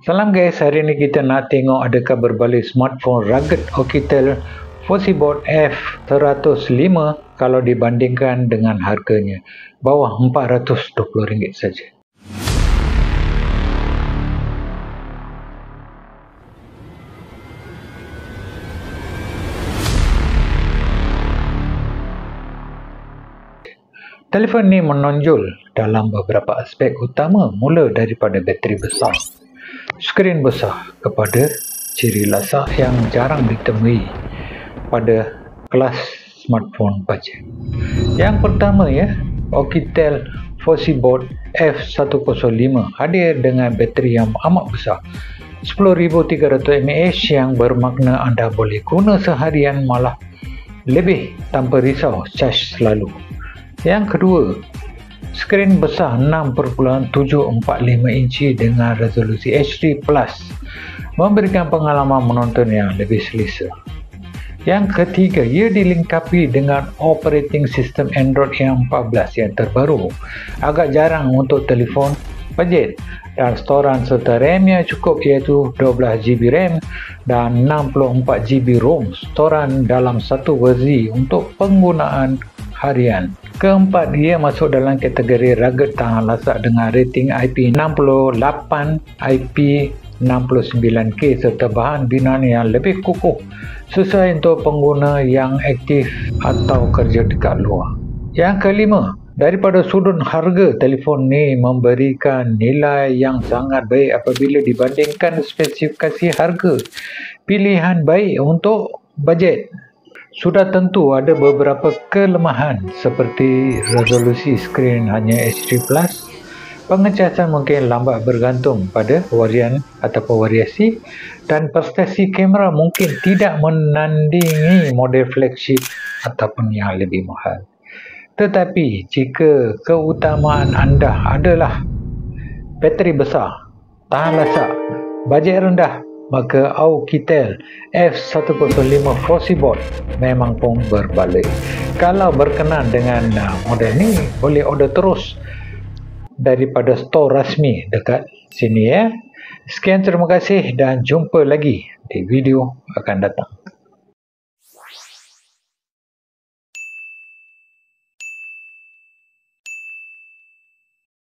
Salam guys, hari ni kita nak tengok adakah berbalik smartphone rugged Oukitel FossyBoard F105 kalau dibandingkan dengan harganya bawah RM420 saja. Telefon ni menonjol dalam beberapa aspek utama, mula daripada bateri besar, skrin besar kepada ciri lasak yang jarang ditemui pada kelas smartphone bajet. Yang pertama Oukitel FossyBoard F105 hadir dengan bateri yang amat besar, 10,300 mAh, yang bermakna anda boleh guna seharian malah lebih tanpa risau charge selalu. Yang kedua, skrin besar 6.745 inci dengan resolusi HD+, memberikan pengalaman menonton yang lebih selesa. Yang ketiga, ia dilengkapi dengan operating system Android yang 14 yang terbaru, agak jarang untuk telefon bajet, dan storan serta RAM yang cukup iaitu 12GB RAM dan 64GB ROM storan dalam satu versi untuk penggunaan harian. Keempat, ia masuk dalam kategori rugged tahan lasak dengan rating IP68, IP69K serta bahan binaan yang lebih kukuh, sesuai untuk pengguna yang aktif atau kerja dekat luar. Yang kelima, daripada sudut harga, telefon ni memberikan nilai yang sangat baik apabila dibandingkan spesifikasi harga. Pilihan baik untuk bajet. Sudah tentu ada beberapa kelemahan seperti resolusi skrin hanya HD+, pengecasan mungkin lambat bergantung pada varian ataupun variasi, dan prestasi kamera mungkin tidak menandingi model flagship ataupun yang lebih mahal. Tetapi jika keutamaan anda adalah bateri besar, tahan lasak, bajet rendah, maka Oukitel F105 FossyBoard memang pun berbalik. Kalau berkenan dengan model ni, boleh order terus daripada store rasmi dekat sini. Sekian, terima kasih dan jumpa lagi di video akan datang.